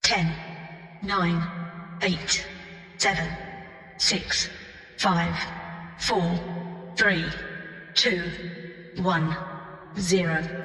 10, 9, 8, 7, 6, 5, 4, 3, 2, 1, 0.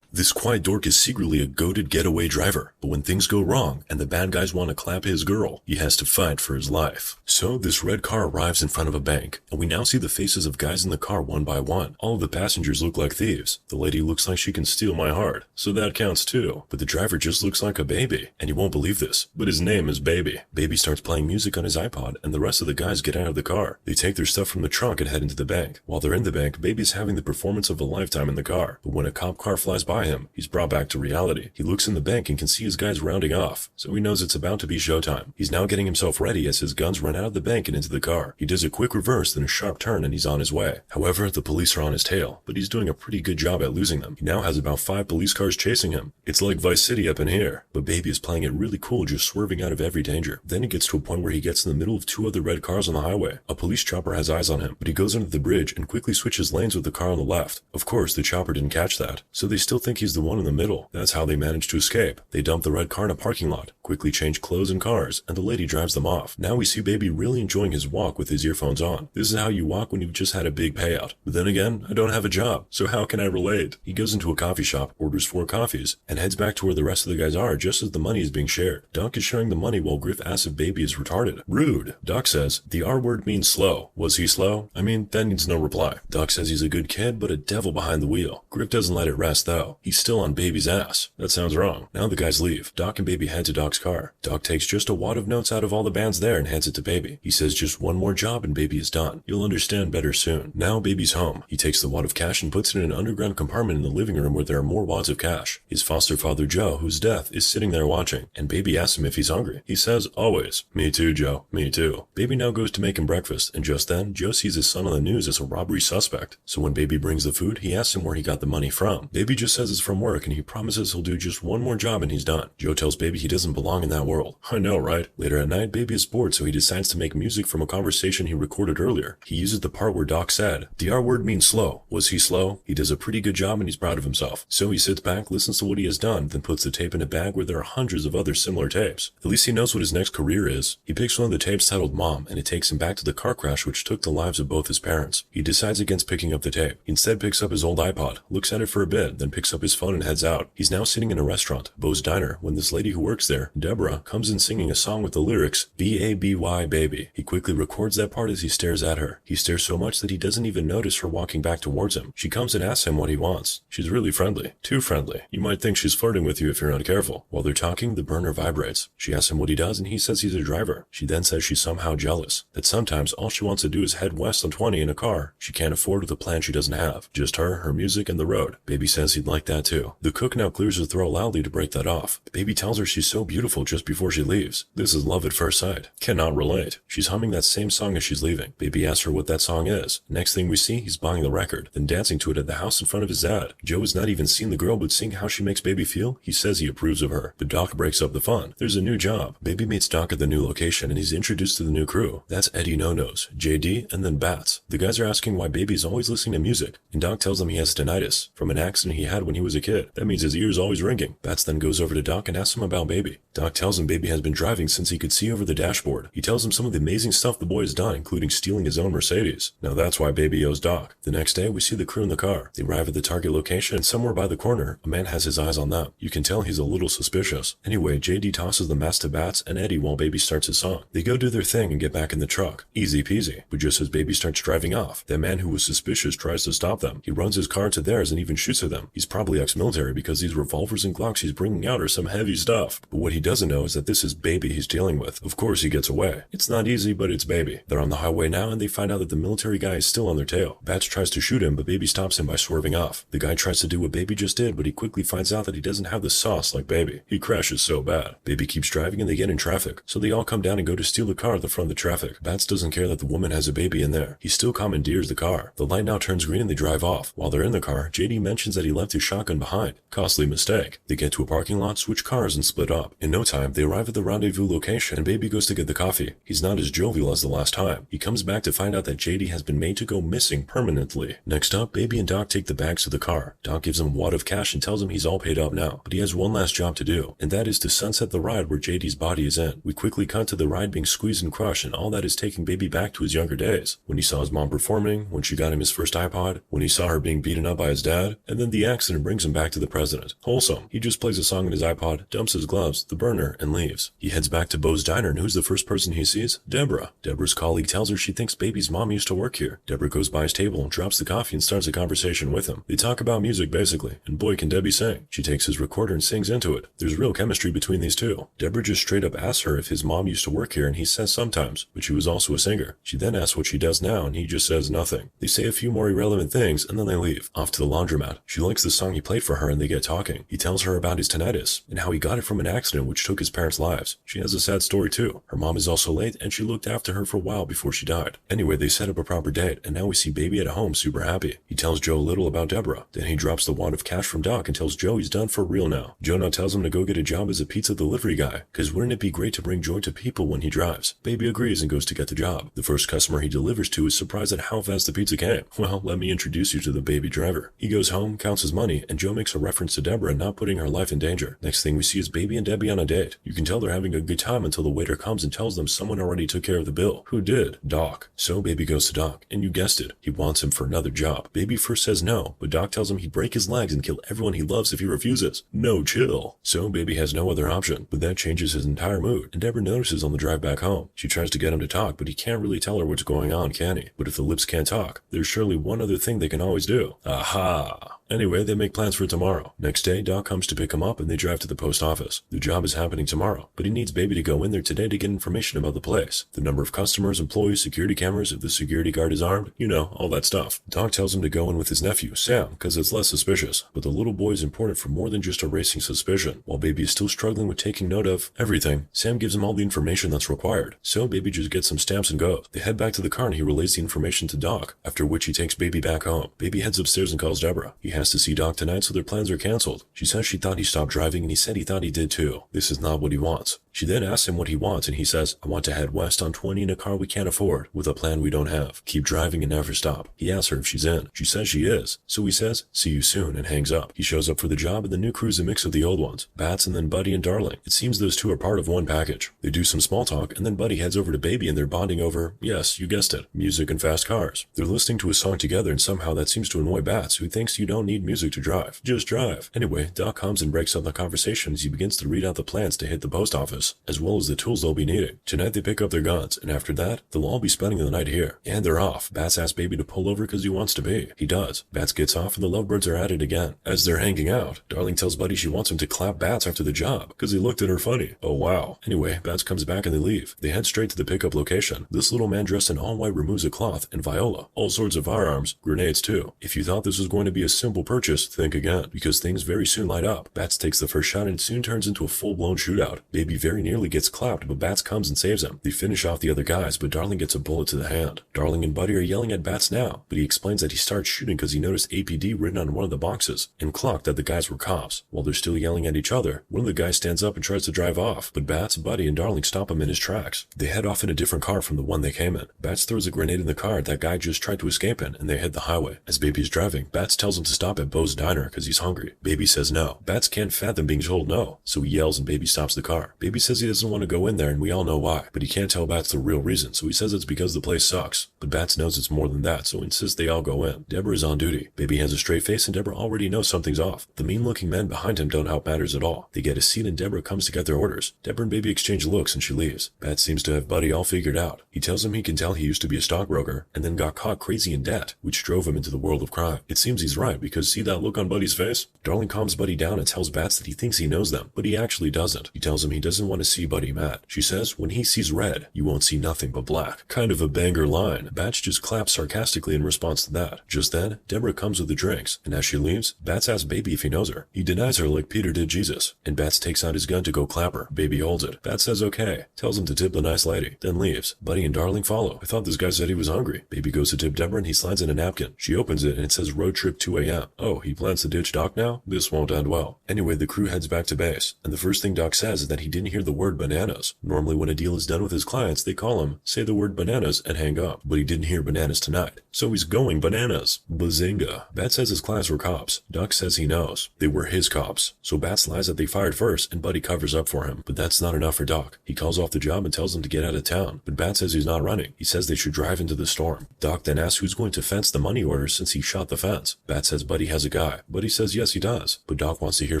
This quiet dork is secretly a goated getaway driver, but when things go wrong and the bad guys want to clap his girl, he has to fight for his life. So this red car arrives in front of a bank, and we now see the faces of guys in the car one by one. All of the passengers look like thieves. The lady looks like she can steal my heart, so that counts too. But the driver just looks like a baby, and you won't believe this, but his name is Baby. Baby starts playing music on his iPod, and the rest of the guys get out of the car. They take their stuff from the trunk and head into the bank. While they're in the bank, Baby's having the performance of a lifetime in the car, but when a cop car flies by him, he's brought back to reality. He looks in the bank and can see his guys rounding off, so he knows it's about to be showtime. He's now getting himself ready as his guns run out of the bank and into the car. He does a quick reverse, then a sharp turn, and he's on his way. However, the police are on his tail, but he's doing a pretty good job at losing them. He now has about 5 police cars chasing him. It's like Vice City up in here, but Baby is playing it really cool, just swerving out of every danger. Then he gets to a point where he gets in the middle of 2 other red cars on the highway. A police chopper has eyes on him, but he goes under the bridge and quickly switches lanes with the car on the left. Of course, the chopper didn't catch that, so they still think he's the one in the middle. That's how they manage to escape. They dump the red car in a parking lot, quickly change clothes and cars, and the lady drives them off. Now we see Baby really enjoying his walk with his earphones on. This is how you walk when you've just had a big payout. But then again, I don't have a job, so how can I relate? He goes into a coffee shop, orders 4 coffees, and heads back to where the rest of the guys are just as the money is being shared. Doc is sharing the money while Griff asks if Baby is retarded. Rude. Doc says, the R word means slow. Was he slow? I mean, that needs no reply. Doc says he's a good kid, but a devil behind the wheel. Griff doesn't let it rest though. He's still on Baby's ass. That sounds wrong. Now the guys leave. Doc and Baby head to Doc's car. Doc takes just a wad of notes out of all the bands there and hands it to Baby. He says just one more job and Baby is done. You'll understand better soon. Now Baby's home. He takes the wad of cash and puts it in an underground compartment in the living room where there are more wads of cash. His foster father Joe, whose death, is sitting there watching, and Baby asks him if he's hungry. He says, always. Me too, Joe. Me too. Baby now goes to make him breakfast, and just then, Joe sees his son on the news as a robbery suspect. So when Baby brings the food, he asks him where he got the money from. Baby just says it's from work, and he promises he'll do just one more job and he's done. Joe tells Baby he doesn't belong in that world. I know, right? Later at night, Baby is bored, so he decides to make music from a conversation he recorded earlier. He uses the part where Doc said, the R word means slow. Was he slow? He does a pretty good job and he's proud of himself. So he sits back, listens to what he has done, then puts the tape in a bag where there are hundreds of other similar tapes. At least he knows what his next career is. He picks one of the tapes titled Mom, and it takes him back to the car crash which took the lives of both his parents. He decides against picking up the tape. He instead picks up his old iPod, looks at it for a bit, then picks up his phone and heads out. He's now sitting in a restaurant, Bo's Diner, when this lady who works there, Deborah, comes in singing a song with the lyrics, B-A-B-Y baby. He quickly records that part as he stares at her. He stares so much that he doesn't even notice her walking back towards him. She comes and asks him what he wants. She's really friendly. Too friendly. You might think she's flirting with you if you're not careful. While they're talking, the burner vibrates. She asks him what he does and he says he's a driver. She then says she's somehow jealous. That sometimes all she wants to do is head west on 20 in a car she can't afford with a plan she doesn't have. Just her music, and the road. Baby says he'd like that too. The cook now clears her throat loudly to break that off. Baby tells her she's so beautiful just before she leaves. This is love at first sight. Cannot relate. She's humming that same song as she's leaving. Baby asks her what that song is. Next thing we see, he's buying the record, then dancing to it at the house in front of his dad. Joe has not even seen the girl, but seeing how she makes Baby feel, he says he approves of her. But Doc breaks up the fun. There's a new job. Baby meets Doc at the new location, and he's introduced to the new crew. That's Eddie No-Nos, JD, and then Bats. The guys are asking why Baby is always listening to music, and Doc tells them he has tinnitus from an accident he had when he was a kid. That means his ears always ringing. Bats then goes over to Doc and asks him about Baby. Doc tells him Baby has been driving since he could see over the dashboard. He tells him some of the amazing stuff the boy has done, including stealing his own Mercedes. Now that's why Baby owes Doc. The next day, we see the crew in the car. They arrive at the target location, and somewhere by the corner, a man has his eyes on them. You can tell he's a little suspicious. Anyway, JD tosses the mask to Bats and Eddie while Baby starts his song. They go do their thing and get back in the truck. Easy peasy. But just as Baby starts driving off, that man who was suspicious tries to stop them. He runs his car to theirs and even shoots at them. He's probably ex-military because these revolvers and Glocks he's bringing out are some heavy stuff. But what he doesn't know is that this is Baby he's dealing with. Of course he gets away. It's not easy, but it's Baby. They're on the highway now and they find out that the military guy is still on their tail. Bats tries to shoot him, but Baby stops him by swerving off. The guy tries to do what Baby just did, but he quickly finds out that he doesn't have the sauce like Baby. He crashes so bad. Baby keeps driving and they get in traffic. So they all come down and go to steal the car at the front of the traffic. Bats doesn't care that the woman has a baby in there. He still commandeers the car. The light now turns green and they drive off. While they're in the car, JD mentions that he left his shotgun behind. Costly mistake. They get to a parking lot, switch cars, and split up. In no time, they arrive at the rendezvous location and Baby goes to get the coffee. He's not as jovial as the last time. He comes back to find out that JD has been made to go missing permanently. Next up, Baby and Doc take the bags to the car. Doc gives him a wad of cash and tells him he's all paid up now, but he has one last job to do, and that is to sunset the ride where JD's body is in. We quickly cut to the ride being squeezed and crushed, and all that is taking Baby back to his younger days. When he saw his mom performing, when she got him his first iPod, when he saw her being beaten up by his dad, and then the accident brings him back to the present. Wholesome. He just plays a song on his iPod, dumps his gloves, the burner, and leaves. He heads back to Bo's diner, and who's the first person he sees? Deborah. Deborah's colleague tells her she thinks Baby's mom used to work here. Deborah goes by his table and drops the coffee and starts a conversation with him. They talk about music basically, and boy can Debbie sing. She takes his recorder and sings into it. There's real chemistry between these two. Deborah just straight up asks her if his mom used to work here, and he says sometimes, but she was also a singer. She then asks what she does now, and he just says nothing. They say a few more irrelevant things, and then they leave. Off to the laundromat. She likes the song he played for her, and they get talking. He tells her about his tinnitus, and how he got it from an accident which took his parents' lives. She has a sad story too. Her mom is also late, and she looked after her for a while before she died. Anyway, they set up a proper date, and now we see Baby at home super happy. He tells Joe a little about Deborah. Then he drops the wad of cash from Doc and tells Joe he's done for real now. Joe now tells him to go get a job as a pizza delivery guy, cause wouldn't it be great to bring joy to people when he drives? Baby agrees and goes to get the job. The first customer he delivers to is surprised at how fast the pizza came. Well, let me introduce you to the Baby driver. He goes home, counts his money, and Joe makes a reference to Deborah not putting her life in danger. Next thing we see is Baby and Debbie on a date. You can tell they're having a good time until the waiter comes and tells them someone already took care of the bill. Who did? Doc. So Baby goes to Doc, and you guessed it, he wants him for another job. Baby first says no, but Doc tells him he'd break his legs and kill everyone he loves if he refuses. No chill. So Baby has no other option, but that changes his entire mood, and Deborah notices on the drive back home. She tries to get him to talk, but he can't really tell her what's going on, can he? But if the lips can't talk, there's surely one other thing they can always do. Aha! Anyway, they make plans for tomorrow. Next day, Doc comes to pick him up and they drive to the post office. The job is happening tomorrow, but he needs Baby to go in there today to get information about the place. The number of customers, employees, security cameras, if the security guard is armed, you know, all that stuff. Doc tells him to go in with his nephew, Sam, because it's less suspicious. But the little boy is important for more than just erasing suspicion. While Baby is still struggling with taking note of everything, Sam gives him all the information that's required. So Baby just gets some stamps and goes. They head back to the car and he relays the information to Doc, after which he takes Baby back home. Baby heads upstairs and calls Deborah. He has to see Doc tonight, so their plans are cancelled. She says she thought he stopped driving and he said he thought he did too. This is not what he wants. She then asks him what he wants and he says, I want to head west on 20 in a car we can't afford, with a plan we don't have. Keep driving and never stop. He asks her if she's in. She says she is. So he says, see you soon, and hangs up. He shows up for the job and the new crew's a mix of the old ones. Bats and then Buddy and Darling. It seems those two are part of one package. They do some small talk and then Buddy heads over to Baby and they're bonding over, yes, you guessed it, music and fast cars. They're listening to a song together and somehow that seems to annoy Bats, who thinks you don't need music to drive. Just drive. Anyway, Doc comes and breaks up the conversation as he begins to read out the plans to hit the post office, as well as the tools they'll be needing. Tonight they pick up their guns, and after that, they'll all be spending the night here. And they're off. Bats asks Baby to pull over because he wants to be. He does. Bats gets off and the lovebirds are at it again. As they're hanging out, Darling tells Buddy she wants him to clap Bats after the job, because he looked at her funny. Oh wow. Anyway, Bats comes back and they leave. They head straight to the pickup location. This little man dressed in all white removes a cloth and Viola. All sorts of firearms, grenades too. If you thought this was going to be a simple purchase, think again, because things very soon light up. Bats takes the first shot and it soon turns into a full-blown shootout. Baby very nearly gets clapped, but Bats comes and saves him. They finish off the other guys, but Darling gets a bullet to the hand. Darling and Buddy are yelling at Bats now, but he explains that he starts shooting because he noticed APD written on one of the boxes, and clocked that the guys were cops. While they're still yelling at each other, one of the guys stands up and tries to drive off, but Bats, Buddy, and Darling stop him in his tracks. They head off in a different car from the one they came in. Bats throws a grenade in the car that guy just tried to escape in, and they hit the highway. As Baby's driving, Bats tells him to stop at Bo's diner because he's hungry. Baby says no. Bats can't fathom being told no, so he yells and Baby stops the car. Baby says he doesn't want to go in there and we all know why, but he can't tell Bats the real reason, so he says it's because the place sucks. But Bats knows it's more than that, so insists they all go in. Deborah is on duty. Baby has a straight face and Deborah already knows something's off. The mean-looking men behind him don't help matters at all. They get a seat and Deborah comes to get their orders. Deborah and Baby exchange looks and she leaves. Bats seems to have Buddy all figured out. He tells him he can tell he used to be a stockbroker and then got caught crazy in debt, which drove him into the world of crime. It seems he's right, because see that look on Buddy's face? Darling calms Buddy down and tells Bats that he thinks he knows them, but he actually doesn't. He tells him he doesn't want to see Buddy mad. She says, when he sees red, you won't see nothing but black. Kind of a banger line. Bats just claps sarcastically in response to that. Just then, Deborah comes with the drinks, and as she leaves, Bats asks Baby if he knows her. He denies her like Peter did Jesus, and Bats takes out his gun to go clap her. Baby holds it. Bats says okay, tells him to tip the nice lady, then leaves. Buddy and Darling follow. I thought this guy said he was hungry. Baby goes to tip Deborah and he slides in a napkin. She opens it and it says road trip 2 a.m. Oh, he plans to ditch Doc now? This won't end well. Anyway, the crew heads back to base, and the first thing Doc says is that he didn't hear hear the word bananas. Normally when a deal is done with his clients, they call him, say the word bananas, and hang up. But he didn't hear bananas tonight. So he's going bananas. Bazinga. Bat says his clients were cops. Duck says he knows. They were his cops. So Bat lies that they fired first, and Buddy covers up for him. But that's not enough for Duck. He calls off the job and tells them to get out of town. But Bat says he's not running. He says they should drive into the storm. Duck then asks who's going to fence the money order since he shot the fence. Bat says Buddy has a guy. Buddy says yes he does. But Doc wants to hear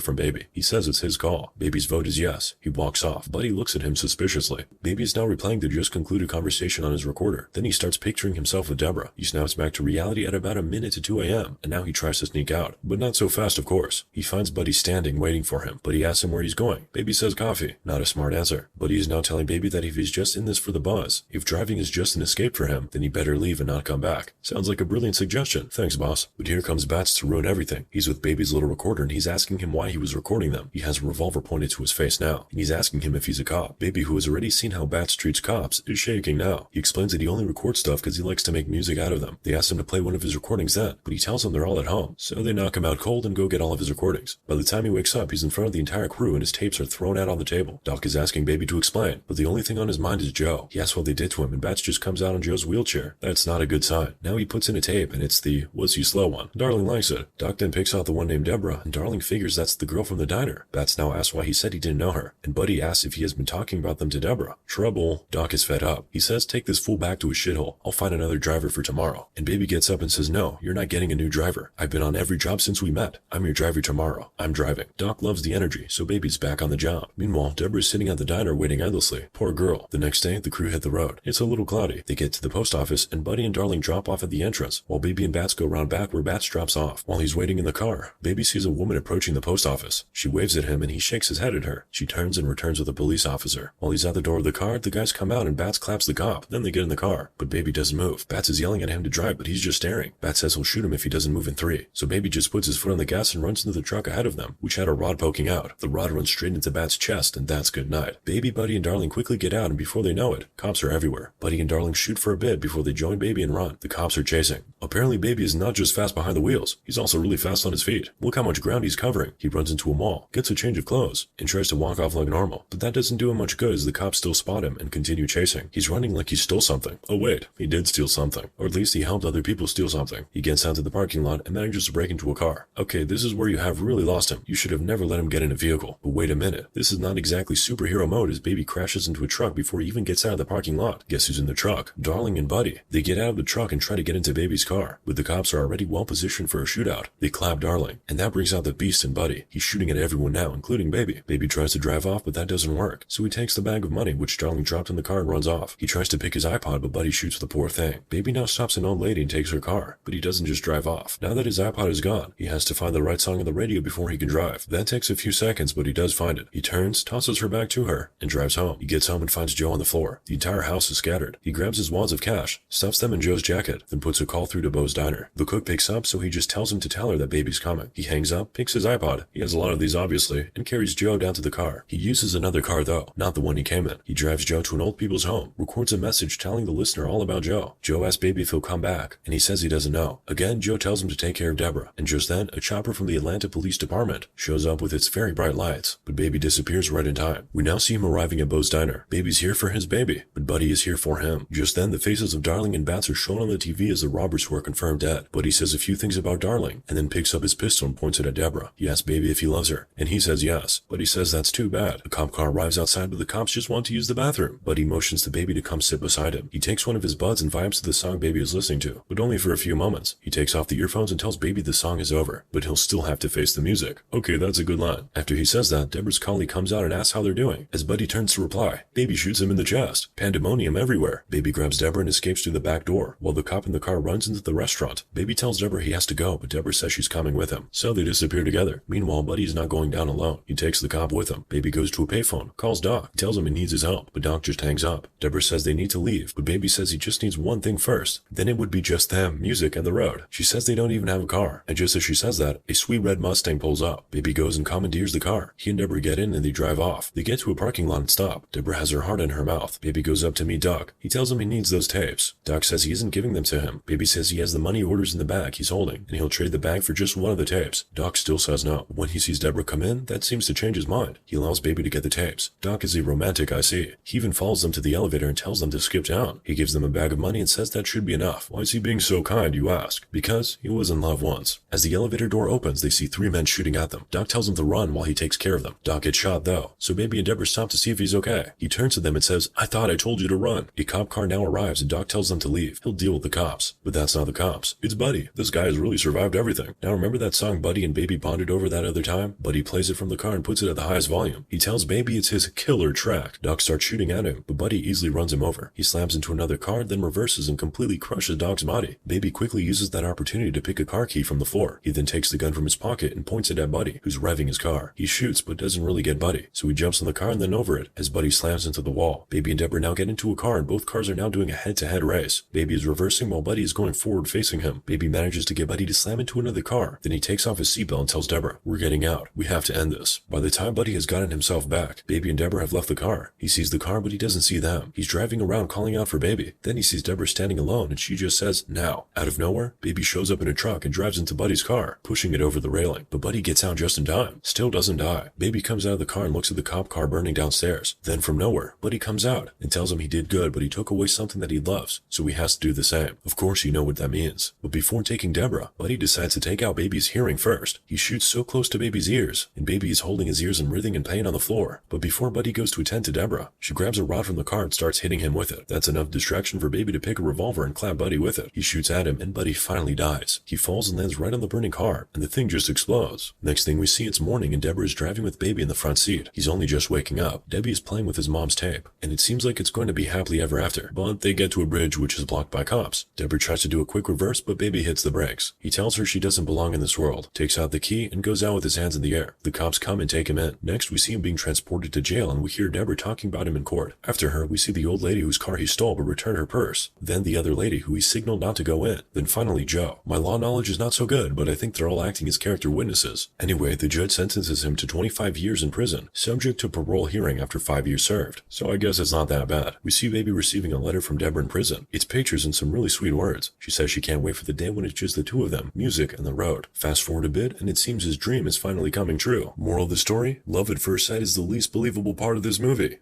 from Baby. He says it's his call. Baby's vote is yes. He walks off. Buddy looks at him suspiciously. Baby is now replaying the just concluded conversation on his recorder. Then he starts picturing himself with Deborah. He snaps back to reality at about a minute to 2 a.m. and now he tries to sneak out. But not so fast, of course. He finds Buddy standing waiting for him. Buddy asks him where he's going. Baby says coffee. Not a smart answer. Buddy is now telling Baby that if he's just in this for the buzz, if driving is just an escape for him, then he better leave and not come back. Sounds like a brilliant suggestion. Thanks, boss. But here comes Bats to ruin everything. He's with Baby's little recorder and he's asking him why he was recording them. He has a revolver pointed to his face now, and he's asking him if he's a cop. Baby, who has already seen how Bats treats cops, is shaking now. He explains that he only records stuff because he likes to make music out of them. They ask him to play one of his recordings then, but he tells them they're all at home. So they knock him out cold and go get all of his recordings. By the time he wakes up, he's in front of the entire crew and his tapes are thrown out on the table. Doc is asking Baby to explain, but the only thing on his mind is Joe. He asks what they did to him and Bats just comes out on Joe's wheelchair. That's not a good sign. Now he puts in a tape and it's the "was he slow" one. Darling likes it. Doc then picks out the one named Deborah and Darling figures that's the girl from the diner. Bats now asks why he said he didn't know her, and Buddy asks if he has been talking about them to Deborah. Trouble. Doc is fed up. He says take this fool back to his shithole. I'll find another driver for tomorrow. And Baby gets up and says no, you're not getting a new driver. I've been on every job since we met. I'm your driver tomorrow. I'm driving. Doc loves the energy, so Baby's back on the job. Meanwhile, Deborah's sitting at the diner waiting endlessly. Poor girl. The next day, the crew hit the road. It's a little cloudy. They get to the post office and Buddy and Darling drop off at the entrance, while Baby and Bats go round back where Bats drops off. While he's waiting in the car, Baby sees a woman approaching the post office. She waves at him and he shakes his head at her. She turns and returns with a police officer. While he's at the door of the car, the guys come out and Bats claps the cop. Then they get in the car, but Baby doesn't move. Bats is yelling at him to drive, but he's just staring. Bats says he'll shoot him if he doesn't move in 3. So Baby just puts his foot on the gas and runs into the truck ahead of them, which had a rod poking out. The rod runs straight into Bats' chest, and that's good night. Baby, Buddy, and Darling quickly get out, and before they know it, cops are everywhere. Buddy and Darling shoot for a bit before they join Baby and run. The cops are chasing. Apparently Baby is not just fast behind the wheels, he's also really fast on his feet. Look how much ground he's covering. He runs into a mall, gets a change of clothes, and tries to walk off like normal. But that doesn't do him much good as the cops still spot him and continue chasing. He's running like he stole something. Oh wait, he did steal something. Or at least he helped other people steal something. He gets out to the parking lot and manages to break into a car. Okay, this is where you have really lost him. You should have never let him get in a vehicle. But wait a minute, this is not exactly superhero mode as Baby crashes into a truck before he even gets out of the parking lot. Guess who's in the truck? Darling and Buddy. They get out of the truck and try to get into Baby's car, but the cops are already well positioned for a shootout. They clap Darling, and that brings out the beast in Buddy. He's shooting at everyone now, including Baby. Baby tries to drive off, but that doesn't work. So he takes the bag of money, which Darling dropped in the car and runs off. He tries to pick his iPod, but Buddy shoots the poor thing. Baby now stops an old lady and takes her car, but he doesn't just drive off. Now that his iPod is gone, he has to find the right song on the radio before he can drive. That takes a few seconds, but he does find it. He turns, tosses her back to her, and drives home. He gets home and finds Joe on the floor. The entire house is scattered. He grabs his wads of cash, stuffs them in Joe's jacket, then puts a call through to Bo's diner. The cook picks up, so he just tells him to tell her that Baby's coming. He hangs up, picks his iPod, he has a lot of these obviously, and carries Joe down to the car. He uses another car though, not the one he came in. He drives Joe to an old people's home, records a message telling the listener all about Joe. Joe asks Baby if he'll come back, and he says he doesn't know. Again, Joe tells him to take care of Deborah, and just then, a chopper from the Atlanta Police Department shows up with its very bright lights, but Baby disappears right in time. We now see him arriving at Bo's diner. Baby's here for his baby, but Buddy is here for him. Just then, the faces of Darling and Bats are shown on the TV as the robbers who are confirmed dead. Buddy says a few things about Darling, and then picks up his pistol and points it at Deborah. He asks Baby if he loves her, and he says yes. Buddy says that's too bad. A cop car arrives outside, but the cops just want to use the bathroom. Buddy motions to Baby to come sit beside him. He takes one of his buds and vibes to the song Baby is listening to, but only for a few moments. He takes off the earphones and tells Baby the song is over, but he'll still have to face the music. Okay, that's a good line. After he says that, Deborah's colleague comes out and asks how they're doing. As Buddy turns to reply, Baby shoots him in the chest. Pandemonium everywhere. Baby grabs Deborah and escapes through the back door, while the cop in the car runs into the restaurant. Baby tells Deborah he has to go, but Deborah says she's coming with him. So they disappear together. Meanwhile, Buddy's not going down alone. He takes the cop with him. Baby goes to a payphone, calls Doc, tells him he needs his help, but Doc just hangs up. Deborah says they need to leave, but Baby says he just needs one thing first. Then it would be just them, music, and the road. She says they don't even have a car, and just as she says that, a sweet red Mustang pulls up. Baby goes and commandeers the car. He and Deborah get in and they drive off. They get to a parking lot and stop. Deborah has her heart in her mouth. Baby goes up to meet Doc. He tells him he needs those tapes. Doc says he isn't giving them to him. Baby says he has the money orders in the bag he's holding, and he'll trade the bag for just one of the tapes. Doc still says no. When he sees Deborah come in, that seems to change his mind. He allows Baby to get the tapes. Doc is a romantic, I see. He even follows them to the elevator and tells them to skip down. He gives them a bag of money and says that should be enough. Why is he being so kind, you ask? Because he was in love once. As the elevator door opens, they see 3 men shooting at them. Doc tells them to run while he takes care of them. Doc gets shot though, so Baby and Deborah stop to see if he's okay. He turns to them and says, I thought I told you to run. A cop car now arrives and Doc tells them to leave. He'll deal with the cops. But that's not the cops. It's Buddy. This guy has really survived everything. Now remember that song Buddy and Baby bonded over that other time? Buddy plays it from the car and puts it at the highest volume. He tells Baby it's his killer track. Doc starts shooting at him, but Buddy easily runs him over. He slams into another car, then reverses and completely crushes Doc's body. Baby quickly uses that opportunity to pick a car key from the floor. He then takes the gun from his pocket and points it at Buddy, who's revving his car. He shoots, but doesn't really get Buddy, so he jumps on the car and then over it, as Buddy slams into the wall. Baby and Deborah now get into a car and both cars are now doing a head-to-head race. Baby is reversing while Buddy is going forward facing him. Baby manages to get Buddy to slam into another car. Then he takes off his seatbelt and tells Deborah, we're getting out. We have to end this. By the time Buddy has gotten himself back, Baby and Deborah have left the car. He sees the car, but he doesn't see them. He's driving around calling out for Baby. Then he sees Deborah standing alone and she just says, now. Out of nowhere, Baby shows up in a truck and drives into Buddy's car, pushing it over the railing. But Buddy gets out just in time. Still doesn't die. Baby comes out of the car and looks at the cop car burning downstairs. Then from nowhere, Buddy comes out and tells him he did good, but he took away something that he loves, so he has to do the same. Of course you know what that means. But before taking Deborah, Buddy decides to take out Baby's hearing first. He shoots so close to Baby's ears, and Baby is holding his ears and writhing in pain on the floor. But before Buddy goes to attend to Deborah, she grabs a rod from the car and starts hitting him with it. That's enough distraction for Baby to pick a revolver and clap Buddy with it. He shoots at him, and Buddy finally dies. He falls and lands right on the burning car, and the thing just explodes. Next thing we see, it's morning and Deborah is driving with Baby in the front seat. He's only just waking up. Debbie is playing with his mom's tape, and it seems like it's going to be happily ever after. But they get to a bridge which is blocked by cops. Deborah tries to do a quick reverse, but Baby hits the brakes. He tells her she doesn't belong in this world, takes out the key, and goes out with his hands in the air. The cops come and take him in. Next, we see him being transported to jail, and we hear Deborah talking about him in court. After her, we see the old lady whose car he stole but returned her purse. Then the other lady who he signaled not to go in. Then finally Joe. My law knowledge is not so good, but I think they're all acting as character witnesses. Anyway, the judge sentences him to 25 years in prison, subject to parole hearing after 5 years served. So I guess it's not that bad. We see Baby receiving a letter from Deborah in prison. It's pictures and some really sweet words. She says she can't wait for the day when it's just the two of them, music and the road. Fast forward a bit, and it seems his dream is finally coming true. Moral of the story? Love at first sight is the least believable part of this movie.